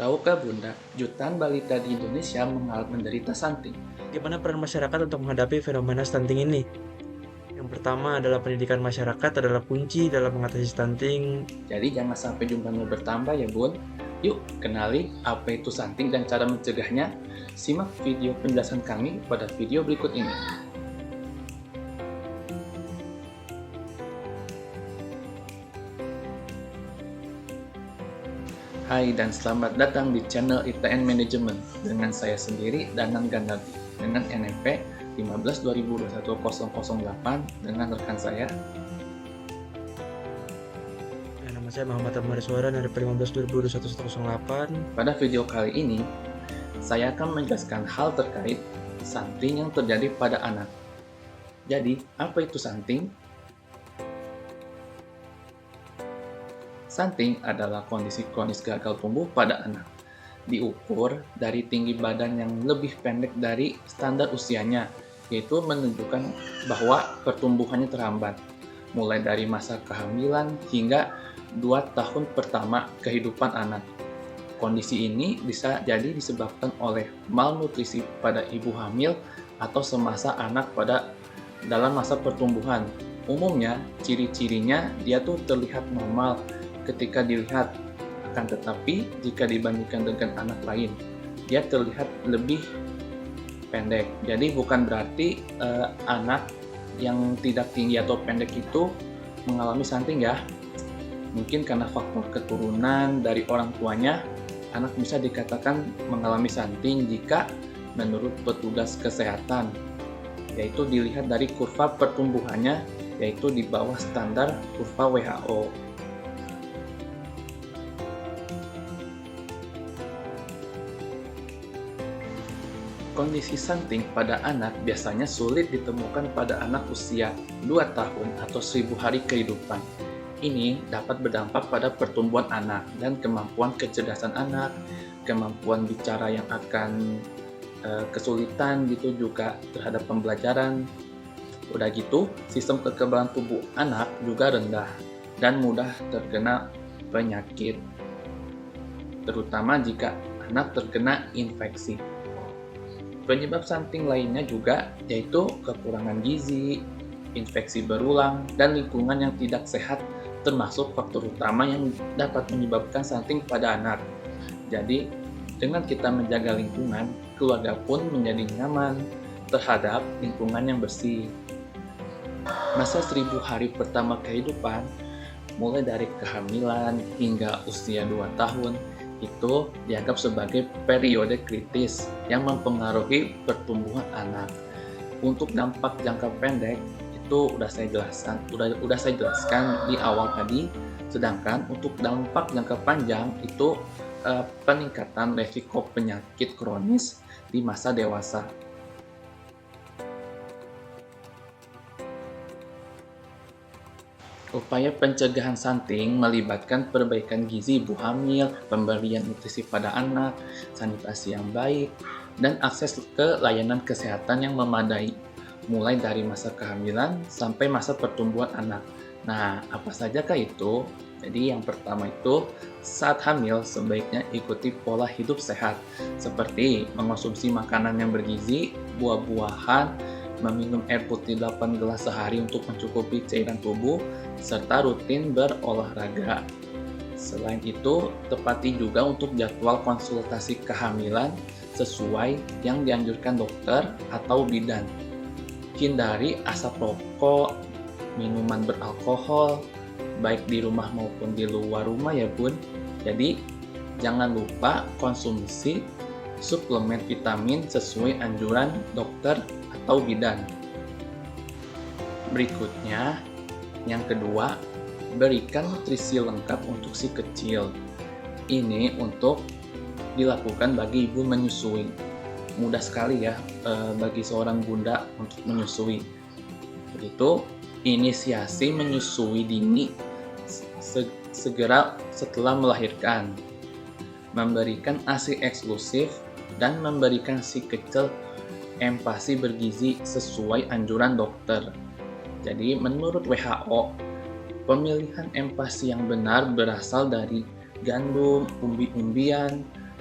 Tahukah Bunda, jutaan balita di Indonesia menderita stunting. Bagaimana peran masyarakat untuk menghadapi fenomena stunting ini? Yang pertama adalah pendidikan masyarakat adalah kunci dalam mengatasi stunting. Jadi jangan sampai jumlahnya bertambah ya Bun. Yuk kenali apa itu stunting dan cara mencegahnya. Simak video penjelasan kami pada video berikut ini. Hai dan selamat datang di channel ITN Management dengan saya sendiri Danan Gandhardi dengan NMP 15/2021-008 dengan rekan saya. Nama saya Muhammad Amar Suara dari 15/2021-108. Pada video kali ini, saya akan menjelaskan hal terkait stunting yang terjadi pada anak. Jadi, apa itu stunting? Stunting adalah kondisi kronis gagal tumbuh pada anak. Diukur dari tinggi badan yang lebih pendek dari standar usianya, yaitu menunjukkan bahwa pertumbuhannya terhambat, mulai dari masa kehamilan hingga 2 tahun pertama kehidupan anak. Kondisi ini bisa jadi disebabkan oleh malnutrisi pada ibu hamil atau semasa anak dalam masa pertumbuhan. Umumnya, ciri-cirinya dia tuh terlihat normal ketika dilihat, akan tetapi jika dibandingkan dengan anak lain, dia terlihat lebih pendek. Jadi bukan berarti anak yang tidak tinggi atau pendek itu mengalami stunting ya. Mungkin karena faktor keturunan dari orang tuanya, anak bisa dikatakan mengalami stunting jika menurut petugas kesehatan, yaitu dilihat dari kurva pertumbuhannya, yaitu di bawah standar kurva WHO. Kondisi stunting pada anak biasanya sulit ditemukan pada anak usia 2 tahun atau 1000 hari kehidupan. Ini dapat berdampak pada pertumbuhan anak dan kemampuan kecerdasan anak, kemampuan bicara yang akan kesulitan gitu juga terhadap pembelajaran. Udah gitu, sistem kekebalan tubuh anak juga rendah dan mudah terkena penyakit, terutama jika anak terkena infeksi. Penyebab stunting lainnya juga yaitu kekurangan gizi, infeksi berulang, dan lingkungan yang tidak sehat termasuk faktor utama yang dapat menyebabkan stunting pada anak. Jadi, dengan kita menjaga lingkungan, keluarga pun menjadi nyaman terhadap lingkungan yang bersih. Masa 1000 hari pertama kehidupan, mulai dari kehamilan hingga usia 2 tahun, itu dianggap sebagai periode kritis yang mempengaruhi pertumbuhan anak. Untuk dampak jangka pendek itu udah saya jelaskan di awal tadi. Sedangkan untuk dampak jangka panjang itu peningkatan resiko penyakit kronis di masa dewasa. Upaya pencegahan stunting melibatkan perbaikan gizi ibu hamil, pemberian nutrisi pada anak, sanitasi yang baik, dan akses ke layanan kesehatan yang memadai, mulai dari masa kehamilan sampai masa pertumbuhan anak. Nah, apa sajakah itu? Jadi yang pertama itu, saat hamil sebaiknya ikuti pola hidup sehat, seperti mengonsumsi makanan yang bergizi, buah-buahan, meminum air putih 8 gelas sehari untuk mencukupi cairan tubuh, serta rutin berolahraga. Selain itu, tepati juga untuk jadwal konsultasi kehamilan sesuai yang dianjurkan dokter atau bidan. Hindari asap rokok, minuman beralkohol, baik di rumah maupun di luar rumah ya Bun. Jadi, jangan lupa konsumsi suplemen vitamin sesuai anjuran dokter atau bidan. Berikutnya, yang kedua, berikan nutrisi lengkap untuk si kecil. Ini untuk dilakukan bagi ibu menyusui. Mudah sekali ya bagi seorang bunda untuk menyusui. Begitu, inisiasi menyusui dini segera setelah melahirkan. Memberikan ASI eksklusif dan memberikan si kecil empasi bergizi sesuai anjuran dokter. Jadi menurut WHO, pemilihan empasi yang benar berasal dari gandum, umbi-umbian,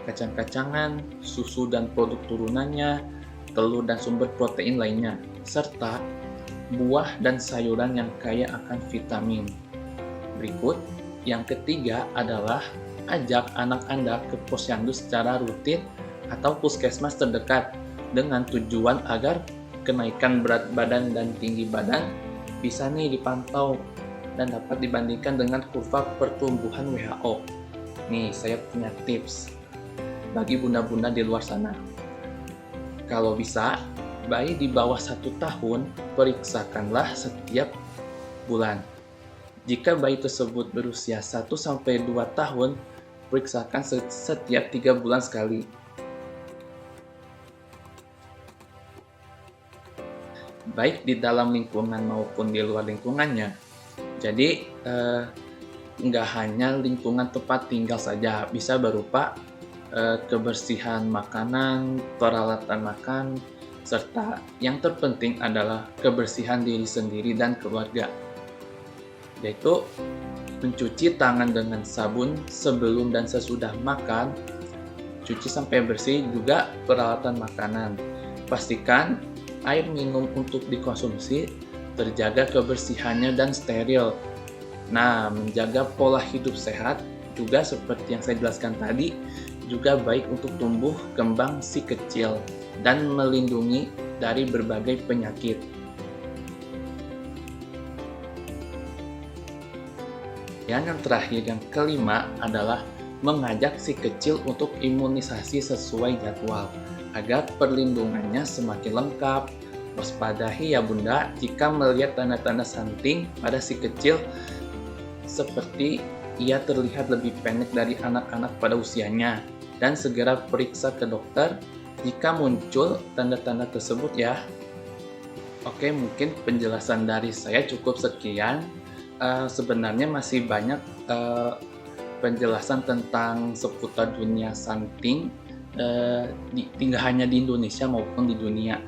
kacang-kacangan, susu dan produk turunannya, telur dan sumber protein lainnya, serta buah dan sayuran yang kaya akan vitamin. Berikut, yang ketiga adalah ajak anak Anda ke posyandu secara rutin atau puskesmas terdekat dengan tujuan agar kenaikan berat badan dan tinggi badan bisa dipantau dan dapat dibandingkan dengan kurva pertumbuhan WHO. Nih, saya punya tips bagi bunda-bunda di luar sana. Kalau bisa, bayi di bawah 1 tahun, periksakanlah setiap bulan. Jika bayi tersebut berusia 1-2 tahun, periksakan setiap 3 bulan sekali. Baik di dalam lingkungan maupun di luar lingkungannya. Jadi, nggak hanya lingkungan tempat tinggal saja, bisa berupa kebersihan makanan, peralatan makan, serta yang terpenting adalah kebersihan diri sendiri dan keluarga, yaitu mencuci tangan dengan sabun sebelum dan sesudah makan, cuci sampai bersih juga peralatan makanan. Pastikan air minum untuk dikonsumsi terjaga kebersihannya dan steril. Nah, menjaga pola hidup sehat juga seperti yang saya jelaskan tadi, juga baik untuk tumbuh kembang si kecil dan melindungi dari berbagai penyakit. Yang terakhir, yang kelima adalah mengajak si kecil untuk imunisasi sesuai jadwal agar perlindungannya semakin lengkap. Waspadahi ya bunda jika melihat tanda-tanda stunting pada si kecil seperti ia terlihat lebih pendek dari anak-anak pada usianya, dan segera periksa ke dokter jika muncul tanda-tanda tersebut ya. Oke, mungkin penjelasan dari saya cukup sekian. Sebenarnya masih banyak penjelasan tentang seputar dunia stunting, tidak hanya di Indonesia maupun di dunia.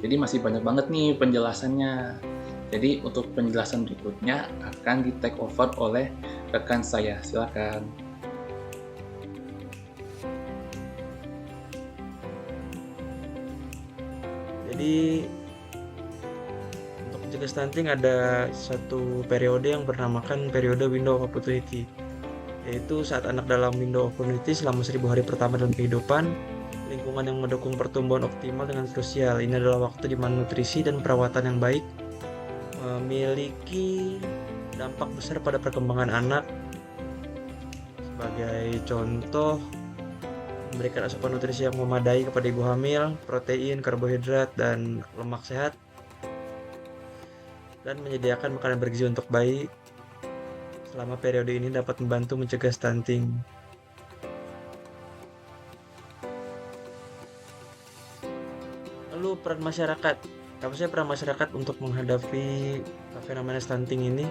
Jadi masih banyak banget nih penjelasannya. Jadi untuk penjelasan berikutnya akan di take over oleh rekan saya. Silakan. Jadi untuk mencegah stunting ada satu periode yang bernamakan periode window of opportunity, yaitu saat anak dalam window of opportunity selama 1000 hari pertama dalam kehidupan. Lingkungan yang mendukung pertumbuhan optimal dengan krusial. Ini adalah waktu di mana nutrisi dan perawatan yang baik memiliki dampak besar pada perkembangan anak. Sebagai contoh, memberikan asupan nutrisi yang memadai kepada ibu hamil, protein, karbohidrat, dan lemak sehat, dan menyediakan makanan bergizi untuk bayi selama periode ini dapat membantu mencegah stunting. Lalu peran masyarakat. Apa sih peran masyarakat untuk menghadapi fenomena stunting ini?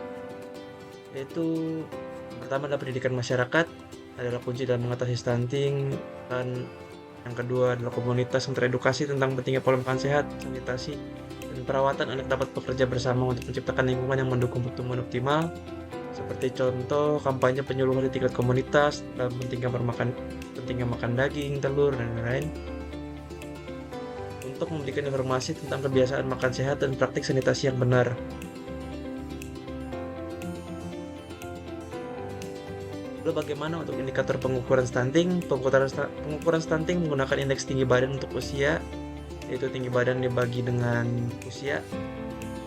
Yaitu pertama adalah pendidikan masyarakat adalah kunci dalam mengatasi stunting, dan yang kedua adalah komunitas yang teredukasi tentang pentingnya pola makan sehat, sanitasi, dan perawatan anak dapat bekerja bersama untuk menciptakan lingkungan yang mendukung pertumbuhan optimal. Seperti contoh kampanye penyuluhan di tingkat komunitas dalam pentingnya makan daging, telur, dan lain-lain, untuk memberikan informasi tentang kebiasaan makan sehat dan praktik sanitasi yang benar. Lalu bagaimana untuk indikator pengukuran stunting? Pengukuran stunting menggunakan indeks tinggi badan untuk usia, yaitu tinggi badan dibagi dengan usia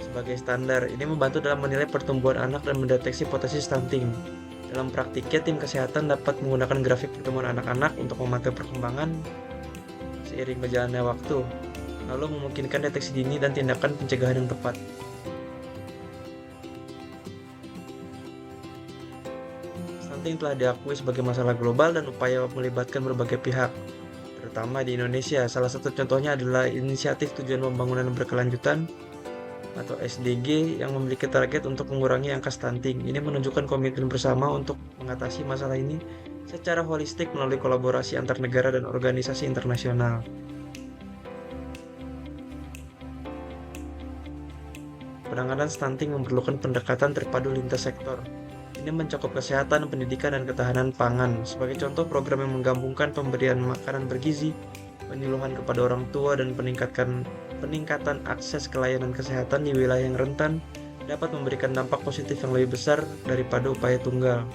sebagai standar. Ini membantu dalam menilai pertumbuhan anak dan mendeteksi potensi stunting. Dalam praktiknya, tim kesehatan dapat menggunakan grafik pertumbuhan anak-anak untuk memantau perkembangan seiring berjalannya waktu, lalu memungkinkan deteksi dini dan tindakan pencegahan yang tepat. Stunting telah diakui sebagai masalah global dan upaya melibatkan berbagai pihak, terutama di Indonesia. Salah satu contohnya adalah Inisiatif Tujuan Pembangunan Berkelanjutan atau SDG yang memiliki target untuk mengurangi angka stunting. Ini menunjukkan komitmen bersama untuk mengatasi masalah ini secara holistik melalui kolaborasi antar negara dan organisasi internasional. Penanganan stunting memerlukan pendekatan terpadu lintas sektor. Ini mencakup kesehatan, pendidikan, dan ketahanan pangan. Sebagai contoh, program yang menggabungkan pemberian makanan bergizi, penyuluhan kepada orang tua, dan peningkatan akses ke layanan kesehatan di wilayah yang rentan dapat memberikan dampak positif yang lebih besar daripada upaya tunggal.